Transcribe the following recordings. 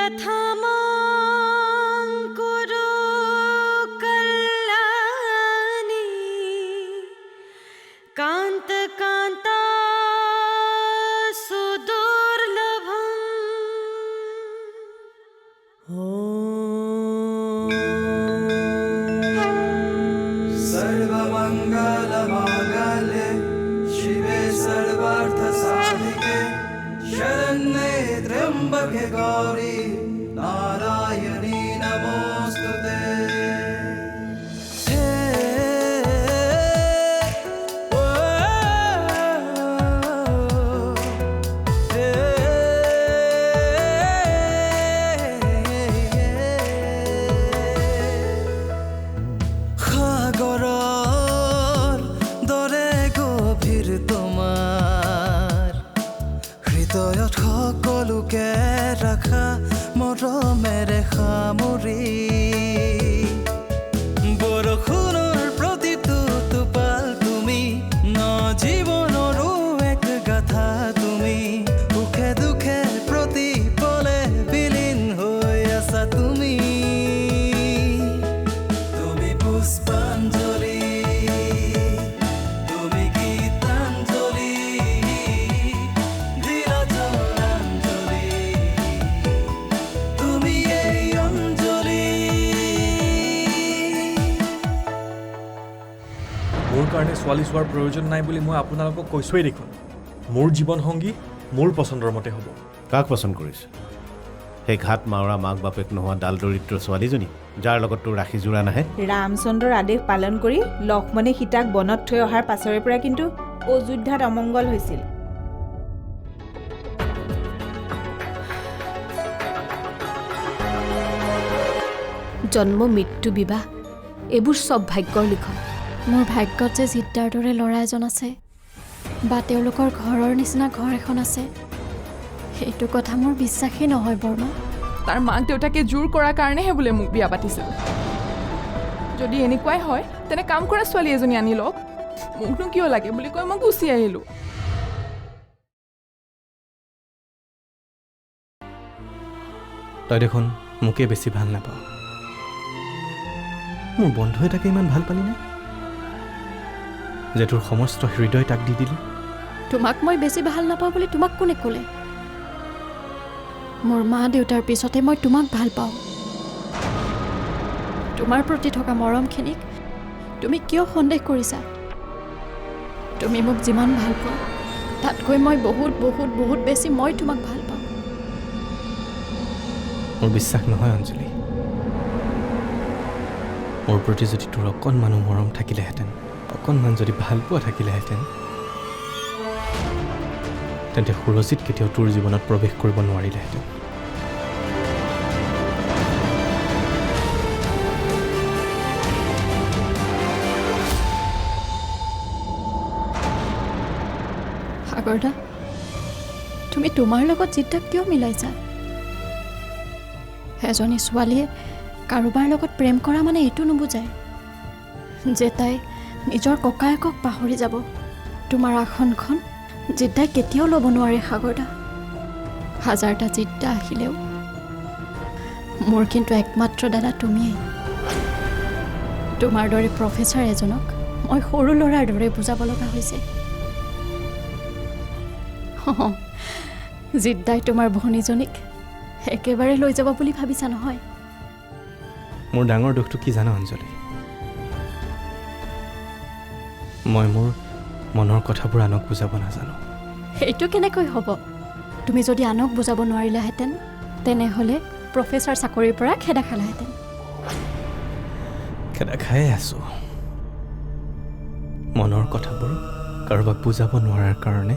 प्रथमां कुरु कल्याणी कान्त कान्ता सुदुर्लभम् सर्वमङ्गलमाङ्गल्ये शिवे सर्वार्थसाधिके शरण्ये त्र्यम्बके गौरी नारायणी नमोऽस्तुते সাগৰৰ দৰে গভীৰ তোমাৰ হৃদয়ত সকলোকে ৰাখা মৰমেৰে সামৰি বৰষুণৰ প্ৰতিটো টোপাল তুমি ন জীৱনৰো এক গাথা তুমি সুখে দুখে প্ৰতি পলে বিলীন হৈ আছা তুমি তুমি পুষ্পাঞ্জলি তুমি গীতাঞ্জলি ধীৰজনাঞ্জলি তুমি এই অঞ্জলি মোৰ কাৰণে ছোৱালী চোৱাৰ প্ৰয়োজন নাই বুলি মই আপোনালোকক কৈছোৱেই দেখোন মোৰ জীৱনসংগী মোৰ পচন্দৰ মতে হ'ব কাক পচন্দ কৰিছে সেই ঘাট মাওৰা মাক বাপেক নোহোৱা ডাল দৰিদ্ৰ ছোৱালীজনী যাৰ লগত তোৰ ৰাখি জোৰা নাহে ৰামচন্দ্ৰৰ আদেশ পালন কৰি লক্ষ্মণে সীতাক বনত থৈ অহাৰ পাছৰে পৰা কিন্তু অযোধ্যাত অমংগল হৈছিল জন্ম মৃত্যু বিবাহ এইবোৰ চব ভাগ্যৰ লিখন মোৰ ভাগ্যত যে জিদ্দাৰ দৰে ল'ৰা এজন আছে বা তেওঁলোকৰ ঘৰৰ নিচিনা ঘৰ এখন আছে সেইটো কথা মোৰ বিশ্বাসেই নহয় বৰ্মা তাৰ মাক দেউতাকে জোৰ কৰাৰ কাৰণেহে বোলে মোক বিয়া পাতিছিল যদি এনেকুৱাই হয় তেনে কাম কৰা ছোৱালী এজনী আনি লওক মোকনো কিয় লাগে বুলি কৈ মই গুচি আহিলোঁ তই দেখোন মোকে বেছি ভাল নাপাওঁ মোৰ বন্ধু এটাকে ইমান ভাল পালি নে যে তোৰ সমস্ত হৃদয় তাক দি দিলি তোমাক মই বেছি ভাল নাপাওঁ বুলি তোমাক কোনে ক'লে মোৰ মা দেউতাৰ পিছতে মই তোমাক ভাল পাওঁ তোমাৰ প্ৰতি থকা মৰমখিনিক তুমি কিয় সন্দেহ কৰিছা তুমি মোক যিমান ভাল পোৱা তাতকৈ মই বহুত বহুত বহুত বেছি মই তোমাক ভাল পাওঁ মোৰ বিশ্বাস নহয় অঞ্জলি মোৰ প্ৰতি যদি তোৰ অকণমানো মৰম থাকিলেহেঁতেন অকণমান যদি ভাল পোৱা থাকিলেহেঁতেন তেন্তে সুৰজিত কেতিয়াও তোৰ জীৱনত প্ৰৱেশ কৰিব নোৱাৰিলেহেঁতেন সাগৰদা তুমি তোমাৰ লগত জিদ্দাক কিয় মিলাইছা এজনী ছোৱালীয়ে কাৰোবাৰ লগত প্ৰেম কৰা মানে এইটো নুবুজায় যে তাই নিজৰ ককায়েকক পাহৰি যাব তোমাৰ আসনখন জিদ্দাই কেতিয়াও ল'ব নোৱাৰে সাগৰদা হাজাৰটা জিদ্দা আহিলেও মোৰ কিন্তু একমাত্ৰ দাদা তুমিয়েই তোমাৰ দৰে প্ৰফেচাৰ এজনক মই সৰু ল'ৰাৰ দৰে বুজাব লগা হৈছে জিদ্দাই তোমাৰ ভনীজনীক একেবাৰে লৈ যাব বুলি ভাবিছা নহয় মোৰ ডাঙৰ দুখটো কি জানা অঞ্জলি মই মোৰ মনৰ কথাবোৰ আনক বুজাব নাজানো সেইটো কেনেকৈ হ'ব তুমি যদি আনক বুজাব নোৱাৰিলাহেঁতেন তেনেহ'লে প্ৰফেচাৰ চাকৰিৰ পৰা খেদা খালাহেঁতেন খেদা খায়ে আছোঁ মনৰ কথাবোৰ কাৰোবাক বুজাব নোৱাৰাৰ কাৰণে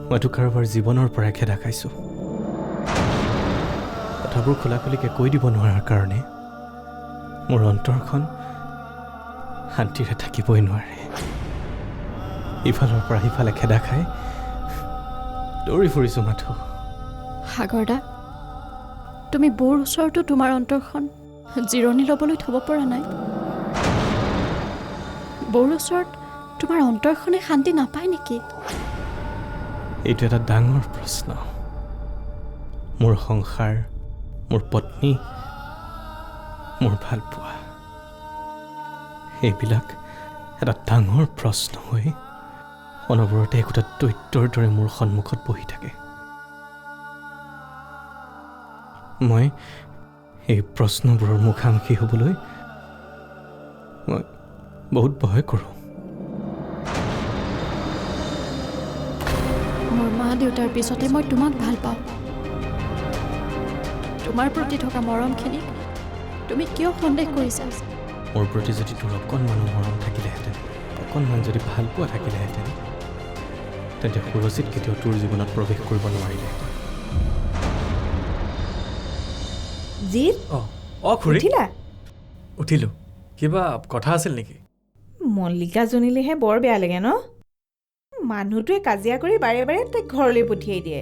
মইতো কাৰোবাৰ জীৱনৰ পৰাই খেদা খাইছোঁ কথাবোৰ খোলাখুলিকৈ কৈ দিব নোৱাৰাৰ কাৰণে মোৰ অন্তৰখন শান্তিৰে থাকিবই নোৱাৰে ইফালৰ পৰা সিফালে খেদা খাই দৌৰি ফুৰিছোঁ মাথো সাগৰদা তুমি বৰ ওচৰতো তোমাৰ অন্তৰখন জিৰণি ল'বলৈ থ'ব পৰা নাই বৰ ওচৰত তোমাৰ অন্তৰখনে শান্তি নাপায় নেকি এইটো এটা ডাঙৰ প্ৰশ্ন মোৰ সংসাৰ মোৰ পত্নী, মোৰ ভালপোৱা, এইবিলাক এটা ডাঙৰ প্ৰশ্ন হৈ অনবৰতে একোটা দৈত্যৰ দৰে মোৰ সন্মুখত বহি থাকে। মই এই প্ৰশ্নবোৰৰ মুখামুখি হ'বলৈ মই বহুত ভয় কৰোঁ। মোৰ মা দেউতাৰ পিছতে মই তোমাক ভাল পাওঁ। তোমাৰ প্ৰতি থকা মৰমখিনিক তুমি কিয় সন্দেহ কৰিছা? মোৰ প্ৰতি যদি তোৰ অকণমানো মৰম থাকিলেহেঁতেন, অকণমান যদি ভালপোৱা থাকিলেহেঁতেন, তেন্তে সুৰজিত কেতিয়াও তোৰ জীৱনত প্ৰৱেশ কৰিব নোৱাৰিলেহেঁতেন। জিত, খুৰী উঠিলা? উঠিলোঁ। কিবা কথা আছিল নেকি? মল্লিকা জনিলেহে বৰ বেয়া লাগে ন? মানুহটোৱে কাজিয়া কৰি বাৰে বাৰে তাইক ঘৰলৈ পঠিয়াই দিয়ে।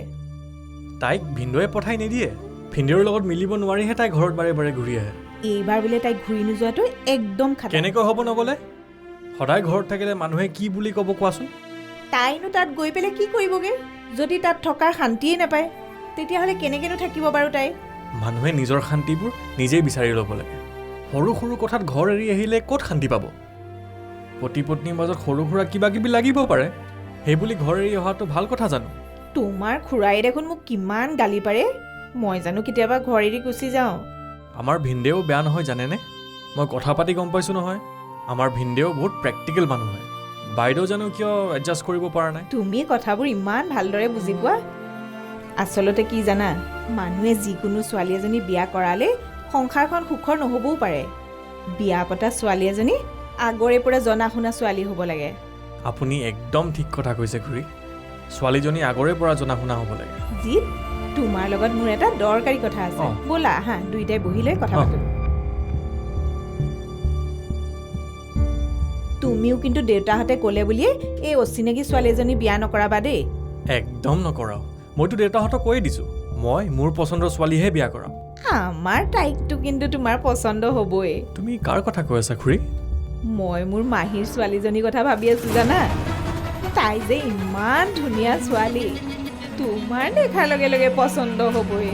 তাইক ভিনদেউৱে পঠাই নিদিয়ে। ভিনদেউৰ লগত মিলিব নোৱাৰিহে তাই ঘৰত বাৰে বাৰে ঘূৰি আহে। এইবাৰ বোলে তাইক ঘূৰি নোযোৱাটো একদম খাটা। কেনেকৈ হ'ব নগ'লে? সদায় ঘৰত থাকিলে মানুহে কি বুলি ক'ব কোৱাচোন? তাইনো তাত গৈ পেলাই কি কৰিবগৈ? যদি তাত থকাৰ শান্তিয়ে নাপায়, তেতিয়াহ'লে কেনেকেনো থাকিব বাৰু তাই? মানুহে নিজৰ শান্তিবোৰ নিজেই বিচাৰি ল'ব লাগে। সৰু সৰু কথাত ঘৰ এৰি আহিলে ক'ত শান্তি পাব? পতি পত্নীৰ মাজত সৰু সুৰা কিবা কিবি লাগিব পাৰে, সেইবুলি ঘৰ এৰি অহাটো ভাল কথা জানো? তোমাৰ খুৰাই দেখোন মোক কিমান গালি পাৰে। মই জানো কেতিয়াবা ঘৰ এৰি গুচি যাওঁ। আমাৰ ভিনদেউ বেয়া নহয় জানেনে? মই কথা পাতি গম পাইছোঁ নহয়, আমাৰ ভিনদেউ বহুত প্ৰেক্টিকেল মানুহ হয়। বাইদেউ জানো কিয় এডজাষ্ট কৰিব পৰা নাই? তুমি কথাবোৰ ইমান ভালদৰে বুজি পোৱা। আচলতে কি জানা, মানুহে যিকোনো ছোৱালী এজনী বিয়া কৰালে সংসাৰখন সুখৰ নহ'বও পাৰে। বিয়া পতা ছোৱালী এজনী আগৰে পৰা জনা শুনা ছোৱালী হ'ব লাগে। আপুনি একদম ঠিক কথা কৈছে খুৰী। ছোৱালীজনী আগৰে পৰা জনা শুনা হ'ব লাগে। জিত, তোমাৰ লগত মোৰ এটা দৰকাৰী কথা আছে। ব'লা আহা, দুইটাই বহি লৈ কথা পাতোঁ। তুমিও কিন্তু দেউতাহঁতে ক'লে বুলিয়ে এই অচিনাকি ছোৱালী এজনী বিয়া নকৰাবা দেই। একদম নকৰাও। মইতো দেউতাহঁতক কৈয়ে দিছোঁ, মই মোৰ পচন্দৰ ছোৱালীহে বিয়া কৰাম। আমাৰ তাইকটো কিন্তু তোমাৰ পচন্দ হ'বই। তুমি কাৰ কথা কৈ আছা খুৰী? মই মোৰ মাহীৰ ছোৱালীজনীৰ কথা ভাবি আছোঁ জানা। তাই যে ইমান ধুনীয়া ছোৱালী, তোমাৰ দেখাৰ লগে লগে পচন্দ হ'বই।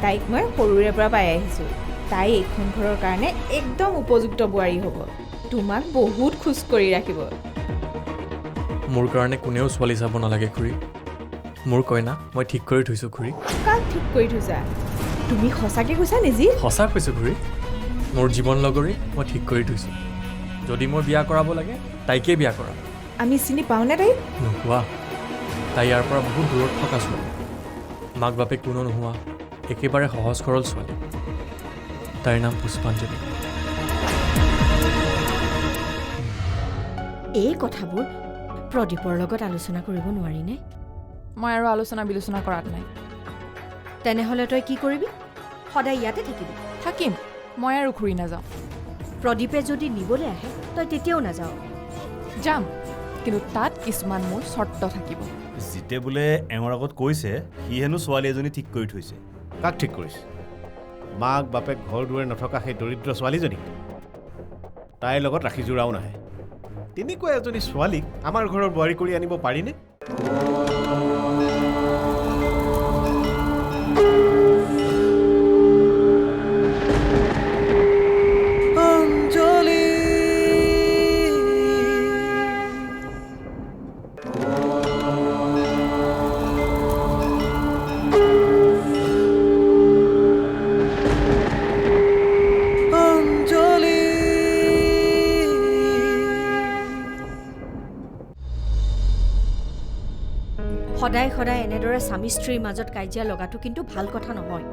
তাইক মই সৰুৰে পৰা পাই আহিছোঁ। তাই এইখন ঘৰৰ কাৰণে একদম উপযুক্ত বোৱাৰী হ'ব। তোমাক বহুত খোজ কৰি ৰাখিব। মোৰ কাৰণে কোনেও ছোৱালী চাব নালাগে খুৰী। মোৰ কইনা মই ঠিক কৰি থৈছোঁ খুৰী। কাক ঠিক কৰি থৈছা? তুমি সঁচাকৈ কৈছা নিজি? সঁচা কৈছোঁ খুৰী। মোৰ জীৱন লগৰী মই ঠিক কৰি থৈছোঁ। যদি মই বিয়া কৰাব লাগে, তাইকেই বিয়া কৰাম। আমি চিনি পাওঁনে তাইক? নোপোৱা। তাই ইয়াৰ পৰা বহুত দূৰত থকা ছোৱালী। মাক বাপেক কোনো নোহোৱা একেবাৰে সহজ সৰল ছোৱালী। তাইৰ নাম পুষ্পাঞ্জলি। এই কথাবোৰ প্ৰদীপৰ লগত আলোচনা কৰিব নোৱাৰিনে? মই আৰু আলোচনা বিলোচনা কৰাত নাই। তেনেহ'লে তই কি কৰিবি? সদায় ইয়াতে থাকিবি? থাকিম। মই আৰু ঘূৰি নাযাওঁ। প্ৰদীপে যদি নিবলৈ আহে, তই তেতিয়াও নাযাওঁ? যাম, কিন্তু তাত কিছুমান মোৰ চৰ্ত থাকিব। জিতে বোলে এওঁৰ আগত কৈছে সি হেনো ছোৱালী এজনী ঠিক কৰি থৈছে। কাক ঠিক কৰিছে? মাক বাপেক ঘৰ দুৱাৰে নথকা সেই দৰিদ্ৰ ছোৱালীজনী। তাইৰ লগত ৰাখি জোৰাও নাহে। তেনেকুৱা এজনী ছোৱালীক আমাৰ ঘৰৰ বোৱাৰী কৰি আনিব পাৰিনে? অঞ্জলি অঞ্জলি সদায় সদায় এনেদৰে স্বামী স্ত্ৰীৰ মাজত কাজিয়া লগাটো কিন্তু ভাল কথা নহয়।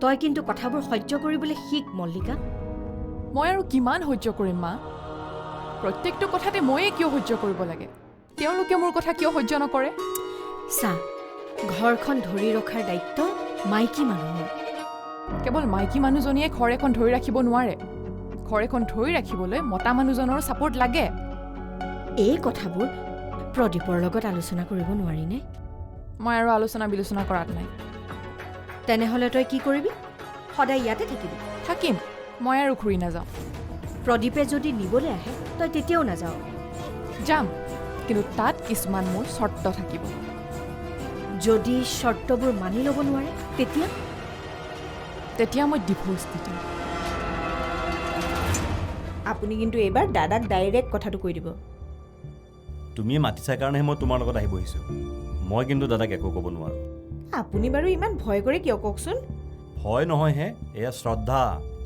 তই কিন্তু কথাবোৰ সহ্য কৰিবলৈ শিক মল্লিকা। মই আৰু কিমান সহ্য কৰিম মা? প্ৰত্যেকটো কথাতে ময়ে কিয় সহ্য কৰিব লাগে? তেওঁলোকে মোৰ কথা কিয় সহ্য নকৰে? চা, ঘৰখন ধৰি ৰখাৰ দায়িত্ব মাইকী মানুহৰ। কেৱল মাইকী মানুহজনীয়ে ঘৰ এখন ধৰি ৰাখিব নোৱাৰে। ঘৰ এখন ধৰি ৰাখিবলৈ মতা মানুহজনৰো ছাপোৰ্ট লাগে। এই কথাবোৰ প্ৰদীপৰ লগত আলোচনা কৰিব নোৱাৰিনে? মই আৰু আলোচনা বিলোচনা কৰাত নাই। তেনেহ'লে তই কি কৰিবি? সদায় ইয়াতে থাকিবি? থাকিম। মই আৰু ঘূৰি নাযাওঁ। প্ৰদীপে যদি নিবলৈ আহে, তই তেতিয়াও নাযাওঁ? যাম, কিন্তু তাত কিছুমান মোৰ চৰ্ত থাকিব। যদি চৰ্তবোৰ মানি ল'ব নোৱাৰে তেতিয়া তেতিয়া মই ডিভোৰ্চ দি দিম। আপুনি কিন্তু এইবাৰ দাদাক ডাইৰেক্ট কথাটো কৈ দিব। তুমি মাতিছা কাৰণেহে মই তোমাৰ লগত আহি বহিছোঁ। মই কিন্তু দাদাক একো ক'ব নোৱাৰোঁ। আপুনি বাৰু ইমান ভয় কৰে কিয় কওকচোন? ভয় নহয়হে, এয়া শ্ৰদ্ধা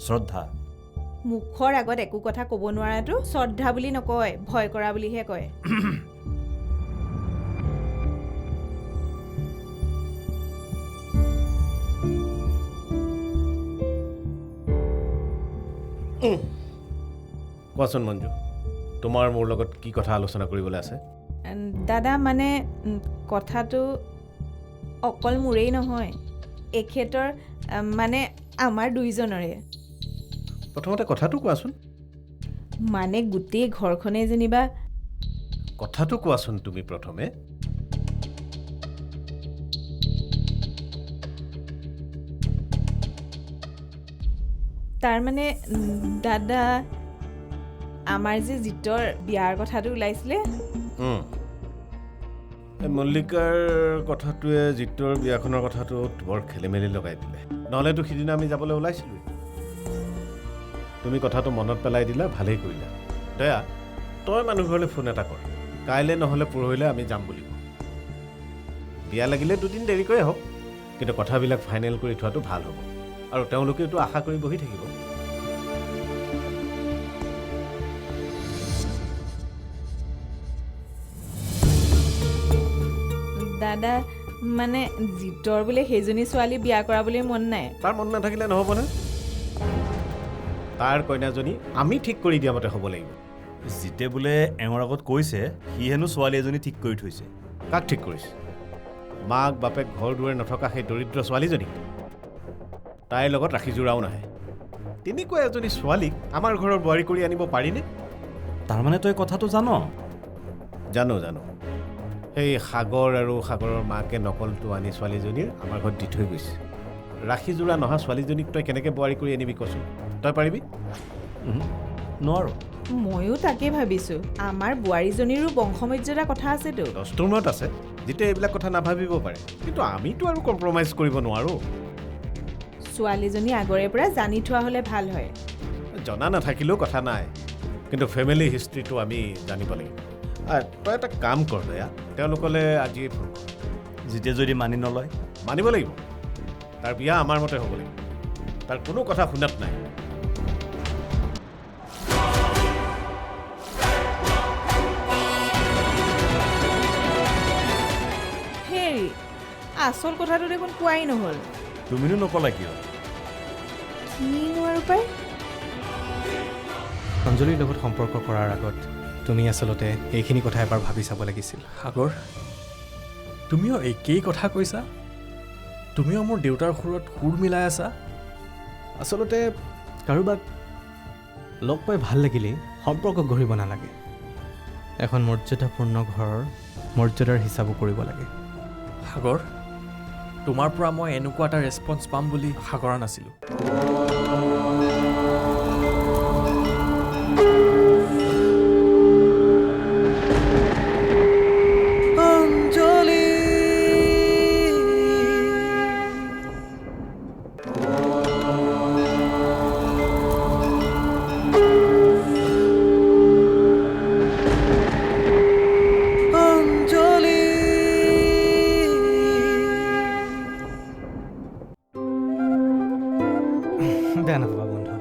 শ্ৰদ্ধা। মুখৰ আগত একো কথা ক'ব নোৱাৰাটো শ্ৰদ্ধা বুলি নকয়, ভয় কৰা বুলিহে কয়। কোৱাচোন মঞ্জু, তোমাৰ মোৰ লগত কি কথা আলোচনা কৰিবলৈ আছে? দাদা মানে কথাটো অকল মোৰেই নহয়, এখেতৰ মানে আমাৰ দুইজনৰে। প্ৰথমতে কথাটো কোৱাচোন। মানে গোটেই ঘৰখনে যেনিবা। কথাটো কোৱাচোন তুমি প্ৰথমে। তাৰমানে দাদা, আমাৰ যে জিতৰ বিয়াৰ কথাটো ওলাইছিলে। মল্লিকাৰ কথাটোৱে জিতৰ বিয়াখনৰ কথাটোত বৰ খেলি মেলি লগাই দিলে। নহ'লেতো সিদিনা আমি যাবলৈ ওলাইছিলোঁ। তুমি কথাটো মনত পেলাই দিলা, ভালেই কৰিলা। দয়া, তই মানুহ ঘৰলৈ ফোন এটা কৰ। কাইলৈ নহ'লে পৰহিলৈ আমি যাম বুলি কওঁ। বিয়া লাগিলে দুদিন দেৰিকৈ হওক, কিন্তু কথাবিলাক ফাইনেল কৰি থোৱাটো ভাল হ'ব। আৰু তেওঁলোকেতো আশা কৰি বহি থাকিব। দাদা মানে জিতৰ বোলে সেইজনী ছোৱালী বিয়া কৰাবলৈ মন নাই। তাৰ মন নাথাকিলে নহ'বনে? তাৰ কইনাজনী আমি ঠিক কৰি দিয়া মতে হ'ব লাগিব। জিতে বোলে এওঁৰ আগত কৈছে সি হেনো ছোৱালী এজনী ঠিক কৰি থৈছে। কাক ঠিক কৰিছে? মাক বাপেক ঘৰ দুৱাৰে নথকা সেই দৰিদ্ৰ ছোৱালীজনী। তাইৰ লগত ৰাখি জোৰাও নাহে। তেনেকুৱা এজনী ছোৱালীক আমাৰ ঘৰৰ বোৱাৰী কৰি আনিব পাৰিনে? তাৰমানে তই কথাটো জান? জানো জানো। সেই সাগৰ আৰু সাগৰৰ মাকে নকলটো আনি ছোৱালীজনীৰ আমাৰ ঘৰত দি থৈ গৈছে। ৰাখি জোৰা নহা ছোৱালীজনীক তই কেনেকৈ বোৱাৰী কৰি আনিবি কচোন? তই পাৰিবি? নোৱাৰো। ময়ো তাকে ভাবিছোঁ। আমাৰ বোৱাৰীজনীৰো বংশমৰ্যাদা কথা আছেতো। দস্তুৰ মত আছে, যেতিয়া এইবিলাক কথা নাভাবিব পাৰে। কিন্তু আমিতো আৰু কম্প্ৰমাইজ কৰিব নোৱাৰোঁ। ছোৱালীজনী আগৰে পৰা জানি থোৱা হ'লে ভাল হয়। জনা নাথাকিলেও কথা নাই, কিন্তু ফেমিলি হিষ্ট্ৰীটো আমি জানিব লাগিব। তই এটা কাম কৰ দয়া, তেওঁলোকলৈ আজিয়ে ফোন কৰ। জিতে যদি মানি নলয়? মানিব লাগিব। তাৰ বিয়া আমাৰ মতে হ'ব লাগিব। তাৰ কোনো কথা শুনাত নাই। হেৰি, আচল কথাটো দেখোন কোৱাই নহ'ল। তুমিনো নকলা কিয়? কিনো আৰু পাই। অঞ্জলিৰ লগত সম্পৰ্ক কৰাৰ আগত তুমি আচলতে এইখিনি কথা এবাৰ ভাবি চাব লাগিছিল। সাগৰ, তুমিও একেই কথা কৈছা। তুমিও মোৰ দেউতাৰ সুৰত সুৰ মিলাই আছা। আচলতে কাৰোবাক লগ পাই ভাল লাগিলেই সম্পৰ্ক গঢ়িব নালাগে। এখন মৰ্যাদাপূৰ্ণ ঘৰৰ মৰ্যাদাৰ হিচাপো কৰিব লাগে। সাগৰ, তোমাৰ পৰা মই এনেকুৱা এটা ৰেছপন্স পাম বুলি আশা কৰা নাছিলোঁ। বেয়া নাপাবা বন্ধু,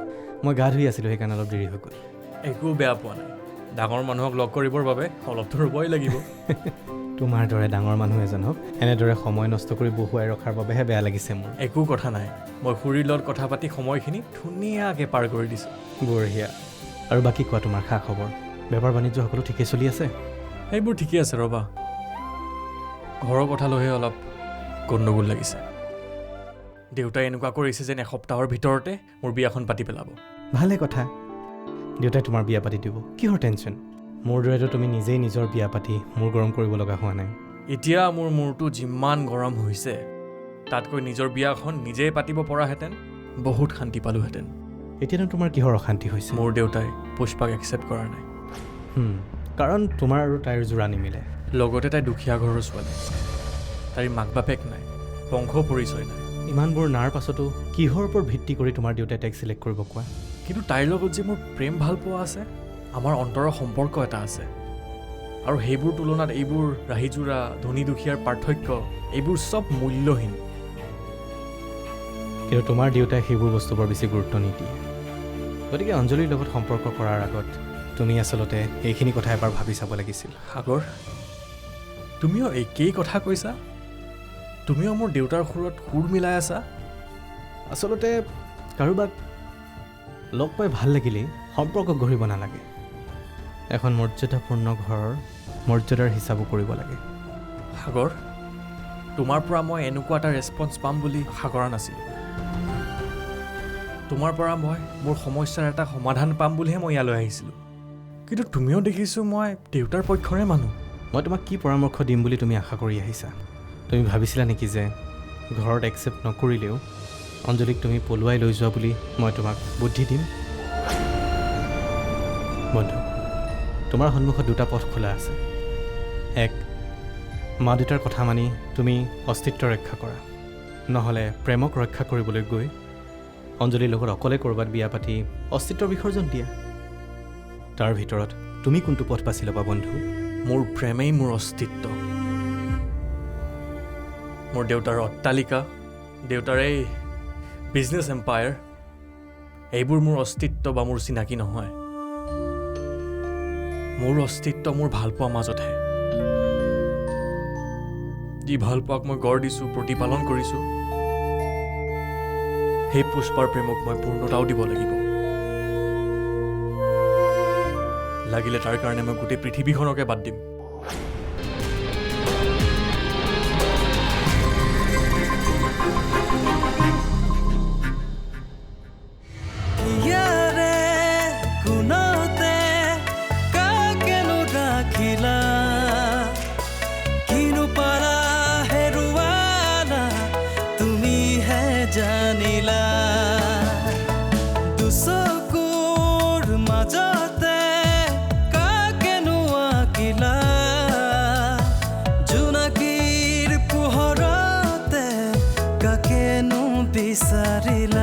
মই গা ধুই আছিলোঁ, সেইকাৰণে অলপ দেৰি হৈ গ'ল। একো বেয়া পোৱা নাই। ডাঙৰ মানুহক লগ কৰিবৰ বাবে অলপতো ৰ'বই লাগিব। তোমাৰ দৰে ডাঙৰ মানুহ এজনক এনেদৰে সময় নষ্ট কৰি বহুৱাই ৰখাৰ বাবেহে বেয়া লাগিছে মোৰ। একো কথা নাই, মই খুৰীৰ লগত কথা পাতি সময়খিনি ধুনীয়াকৈ পাৰ কৰি দিছোঁ। বঢ়িয়া। আৰু বাকী কোৱা, তোমাৰ খা খবৰ? বেপাৰ বাণিজ্য সকলো ঠিকেই চলি আছে? সেইবোৰ ঠিকেই আছে ৰ'বা। ঘৰৰ কথা লৈহে অলপ গণ্ডগোল লাগিছে। দেউতাই এনেকুৱা কৰিছে যেন এসপ্তাহৰ ভিতৰতে মোৰ বিয়াখন পাতি পেলাব। ভালে কথা, দেউতাই তোমাৰ বিয়া পাতি দিব, কিহৰ টেনশ্যন? মোৰ দৰেতো তুমি নিজেই নিজৰ বিয়া পাতি মোৰ গৰম কৰিব লগা হোৱা নাই। এতিয়া মোৰ মূৰটো যিমান গৰম হৈছে, তাতকৈ নিজৰ বিয়াখন নিজেই পাতিব পৰাহেঁতেন বহুত শান্তি পালোহেঁতেন। এতিয়ানো তোমাৰ কিহৰ অশান্তি হৈছে? মোৰ দেউতাই পুষ্পাক একচেপ্ট কৰা নাই। কাৰণ তোমাৰ আৰু তাইৰ জোৰা নিমিলে। লগতে তাই দুখীয়া ঘৰৰ ছোৱালী। তাইৰ মাক বাপেক নাই, বংশ পৰিচয় নাই। ইমানবোৰ নাৰ পাছতো কিহৰ ওপৰত ভিত্তি কৰি তোমাৰ দেউতাই তাইক চিলেক্ট কৰিব কোৱা? কিন্তু তাইৰ লগত যে মোৰ প্ৰেম ভাল পোৱা আছে, আমাৰ অন্তৰৰ সম্পৰ্ক এটা আছে, আৰু সেইবোৰ তুলনাত এইবোৰ ৰাহিজোৰা, ধনী দুখীয়াৰ পাৰ্থক্য, এইবোৰ চব মূল্যহীন। কিন্তু তোমাৰ দেউতাই সেইবোৰ বস্তু বৰ বেছি গুৰুত্ব নিদিয়ে। গতিকে অঞ্জলিৰ লগত সম্পৰ্ক কৰাৰ আগত তুমি আচলতে এইখিনি কথা এবাৰ ভাবি চাব লাগিছিল। সাগৰ, তুমিও একেই কথা কৈছা? তুমিও মোৰ দেউতাৰ সুৰত সুৰ মিলাই আছা? আচলতে কাৰোবাক লগ পাই ভাল লাগিলেই সম্পৰ্ক গঢ়িব নালাগে। এখন মৰ্যাদাপূৰ্ণ ঘৰৰ মৰ্যাদাৰ হিচাপো কৰিব লাগে। সাগৰ, তোমাৰ পৰা মই এনেকুৱা এটা ৰেছপন্স পাম বুলি আশা কৰা নাছিলোঁ। তোমাৰ পৰা মই মোৰ সমস্যাৰ এটা সমাধান পাম বুলিহে মই ইয়ালৈ আহিছিলোঁ। কিন্তু তুমিও দেখিছোঁ মই দেউতাৰ পক্ষৰে মানুহ। মই তোমাক কি পৰামৰ্শ দিম বুলি তুমি আশা কৰি আহিছা? তুমি ভাবিছিলা নেকি যে ঘৰত একচেপ্ট নকৰিলেও অঞ্জলিক তুমি পলুৱাই লৈ যোৱা বুলি মই তোমাক বুদ্ধি দিম? বন্ধু, তোমাৰ সন্মুখত দুটা পথ খোলা আছে। এক, মা দেউতাৰ কথা মানি তুমি অস্তিত্ব ৰক্ষা কৰা, নহ'লে প্ৰেমক ৰক্ষা কৰিবলৈ গৈ অঞ্জলিৰ লগত অকলে ক'ৰবাত বিয়া পাতি অস্তিত্বৰ বিসৰ্জন দিয়া। তাৰ ভিতৰত তুমি কোনটো পথ বাছি ল'বা বন্ধু? মোৰ প্ৰেমেই মোৰ অস্তিত্ব। মোৰ দেউতাৰ অট্টালিকা, দেউতাৰ এই বিজনেছ এম্পায়াৰ, এইবোৰ মোৰ অস্তিত্ব বা মোৰ চিনাকি নহয়। মোৰ অস্তিত্ব মোৰ ভালপোৱা মাজতহে। যি ভালপোৱাক মই গঢ় দিছোঁ, প্ৰতিপালন কৰিছোঁ, সেই পুষ্পাৰ প্ৰেমক মই পূৰ্ণতাও দিব লাগিব। লাগিলে তাৰ কাৰণে মই গোটেই পৃথিৱীখনকে বাদ দিম। ইয়াৰে কোনতে কাকেনো ৰাখিলা, কিনো পাৰা হেৰুৱালা, তুমিহে জানিলা। দুচকুৰ মাজতে কাকেনো আঁকিলা, জোনাকীৰ পোহৰতে কাকেনো বিচাৰিলা।